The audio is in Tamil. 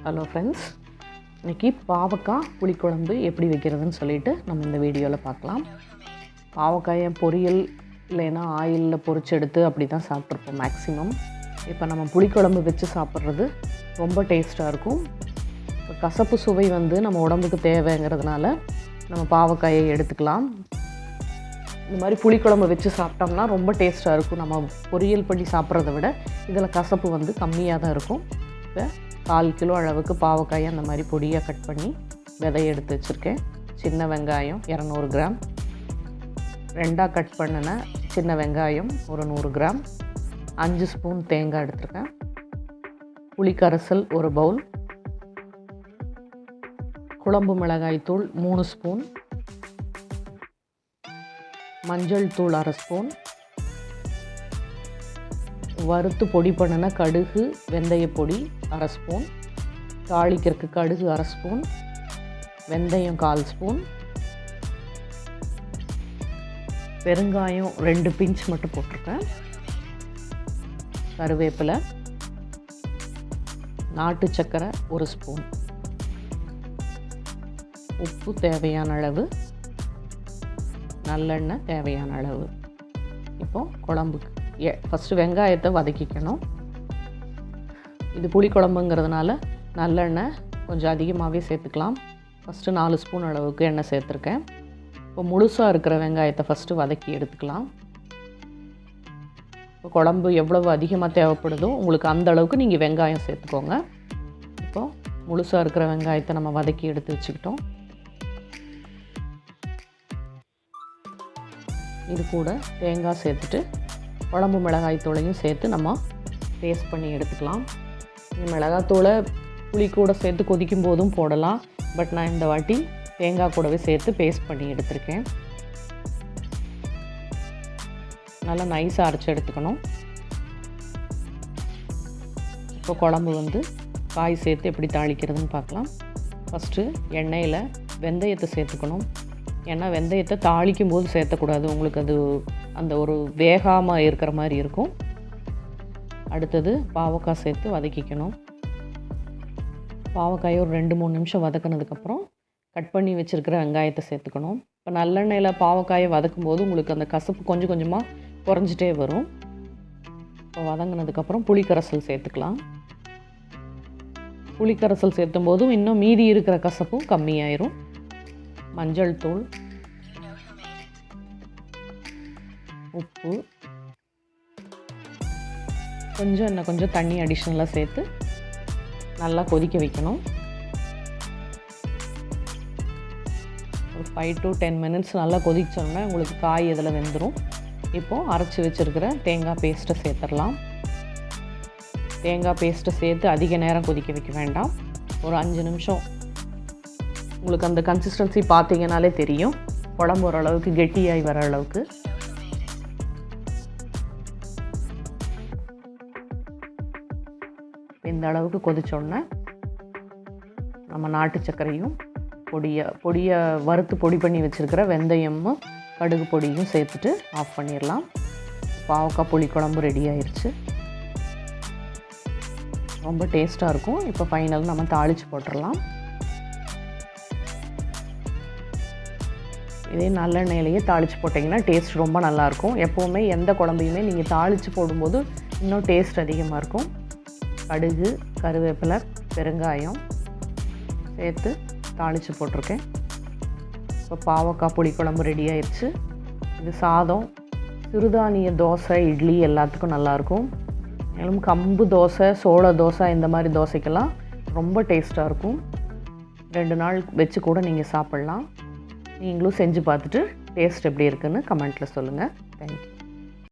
ஹலோ ஃப்ரெண்ட்ஸ், இன்றைக்கி பாவக்காய் புளிக்குழம்பு எப்படி வைக்கிறதுன்னு சொல்லிட்டு நம்ம இந்த வீடியோவில் பார்க்கலாம். பாவக்காயை பொரியல் இல்லைன்னா ஆயிலில் பொரிச்சு எடுத்து அப்படி தான் சாப்பிட்ருப்போம் மேக்ஸிமம். இப்போ நம்ம புளிக்குழம்பு வச்சு சாப்பிட்றது ரொம்ப டேஸ்ட்டாக இருக்கும். இப்போ கசப்பு சுவை நம்ம உடம்புக்கு தேவைங்கிறதுனால நம்ம பாவக்காயை எடுத்துக்கலாம். இந்த மாதிரி புளிக்குழம்பு வச்சு சாப்பிட்டோம்னா ரொம்ப டேஸ்ட்டாக இருக்கும். நம்ம பொரியல் பண்ணி சாப்பிட்றத விட இதில் கசப்பு கம்மியாக தான் இருக்கும். இப்போ 1/4 கிலோ அளவுக்கு பாவக்காயை அந்த மாதிரி பொடியாக கட் பண்ணி விதையை எடுத்து வச்சுருக்கேன். சின்ன வெங்காயம் 200 கிராம், 2ஆக கட் பண்ணின சின்ன வெங்காயம் ஒரு 100 கிராம், 5 ஸ்பூன் தேங்காய் எடுத்துருக்கேன், புளிக்கரைசல் 1 பவுல், குழம்பு மிளகாய் தூள் 3 ஸ்பூன், மஞ்சள் தூள் 1/2 ஸ்பூன், வறுத்து பொடி பண்ணின கடுகு வெந்தய பொடி 1/2 ஸ்பூன், தாளிக்கிறதுக்கு கடுகு 1/2 ஸ்பூன், வெந்தயம் 1/4 ஸ்பூன், பெருங்காயம் 2 பிஞ்ச் மட்டும் போட்டிருக்கேன், கருவேப்பிலை, நாட்டு சர்க்கரை 1 ஸ்பூன், உப்பு தேவையான அளவு, நல்லெண்ணெய் தேவையான அளவு. இப்போது குழம்புக்கு ஃபஸ்ட்டு வெங்காயத்தை வதக்கிக்கணும். இது புளிக்குழம்புங்கிறதுனால நல்லெண்ணெய் கொஞ்சம் அதிகமாகவே சேர்த்துக்கலாம். ஃபஸ்ட்டு 4 ஸ்பூன் அளவுக்கு எண்ணெய் சேர்த்துருக்கேன். இப்போ முழுசாக இருக்கிற வெங்காயத்தை ஃபஸ்ட்டு வதக்கி எடுத்துக்கலாம். இப்போ குழம்பு எவ்வளவு அதிகமாக தேவைப்படுதோ உங்களுக்கு அந்த அளவுக்கு நீங்கள் வெங்காயம் சேர்த்துக்கோங்க. இப்போது முழுசாக இருக்கிற வெங்காயத்தை நம்ம வதக்கி எடுத்து வச்சுக்கிட்டோம். இது கூட தேங்காய் சேர்த்துட்டு குழம்பு மிளகாய் தூளையும் சேர்த்து நம்ம பேஸ்ட் பண்ணி எடுத்துக்கலாம். இந்த மிளகாத்தூளை புளி கூட சேர்த்து கொதிக்கும் போதும் போடலாம். பட் நான் இந்த வாட்டி தேங்காய் கூடவே சேர்த்து பேஸ்ட் பண்ணி எடுத்திருக்கேன். நல்லா நைஸாக அரைச்சி எடுத்துக்கணும். இப்போ குழம்பு காய் சேர்த்து எப்படி தாளிக்கிறதுன்னு பார்க்கலாம். ஃபஸ்ட்டு எண்ணெயில் வெந்தயத்தை சேர்த்துக்கணும். ஏன்னா வெந்தயத்தை தாளிக்கும் போது சேர்த்தக்கூடாது, உங்களுக்கு அது அந்த ஒரு வேகாமல் இருக்கிற மாதிரி இருக்கும். அடுத்தது பாவக்காய் சேர்த்து வதக்கிக்கணும். பாவக்காயை ஒரு 2-3 நிமிஷம் வதக்கினதுக்கப்புறம் கட் பண்ணி வச்சுருக்கிற வெங்காயத்தை சேர்த்துக்கணும். இப்போ நல்லெண்ணெயில் பாவக்காயை வதக்கும் போது உங்களுக்கு அந்த கசப்பு கொஞ்சம் கொஞ்சமாக குறைஞ்சிட்டே வரும். இப்போ வதங்கினதுக்கப்புறம் புளிக்கரைசல் சேர்த்துக்கலாம். புளிக்கரைசல் சேர்த்தும் போதும் இன்னும் மீதி இருக்கிற கசப்பும் கம்மியாயிரும். மஞ்சள் தூள், உப்பு, கொஞ்சம் தண்ணி அடிஷ்னலாக சேர்த்து நல்லா கொதிக்க வைக்கணும். ஒரு 5 to 10 மினிட்ஸ் நல்லா கொதிச்சோன்னா உங்களுக்கு காய் இதில் வெந்துடும். இப்போது அரைச்சி வச்சுருக்கிற தேங்காய் பேஸ்ட்டை சேர்த்துடலாம். தேங்காய் பேஸ்ட்டை சேர்த்து அதிக நேரம் கொதிக்க வைக்க வேண்டாம். ஒரு 5 நிமிஷம். உங்களுக்கு அந்த கன்சிஸ்டன்சி பார்த்தீங்கனாலே தெரியும், குழம்பு ஓரளவுக்கு கெட்டியாகி வர அளவுக்கு. இந்த அளவுக்கு கொதிச்சோடனே நம்ம நாட்டு சர்க்கரையும் பொடியை வறுத்து பொடி பண்ணி வச்சுருக்கிற வெந்தயமும் கடுகு பொடியும் சேர்த்துட்டு ஆஃப் பண்ணிடலாம். பாவக்காய் புளிக்குழம்பு ரெடி ஆயிடுச்சு. ரொம்ப டேஸ்ட்டாக இருக்கும். இப்போ ஃபைனல் நம்ம தாளித்து போட்டுடலாம். இதே நல்லெண்ணெயிலேயே தாளித்து போட்டிங்கன்னா டேஸ்ட் ரொம்ப நல்லாயிருக்கும். எப்போவுமே எந்த குழம்பையுமே நீங்கள் தாளித்து போடும்போது இன்னும் டேஸ்ட் அதிகமாக இருக்கும். கடுகு, கருவேப்பிலை, பெருங்காயம் சேர்த்து தாளித்து போட்டிருக்கேன். இப்போ பாவக்காய் புளிக்குழம்பு ரெடி ஆயிடுச்சு. இது சாதம், சிறுதானிய தோசை, இட்லி எல்லாத்துக்கும் நல்லாயிருக்கும். மேலும் கம்பு தோசை, சோள தோசை இந்த மாதிரி தோசைக்கெல்லாம் ரொம்ப டேஸ்ட்டாக இருக்கும். 2 நாள் வச்சு கூட நீங்கள் சாப்பிட்லாம். நீங்களும் செஞ்சு பார்த்துட்டு டேஸ்ட் எப்படி இருக்குன்னு கமெண்ட்டில் சொல்லுங்கள். தேங்க்யூ.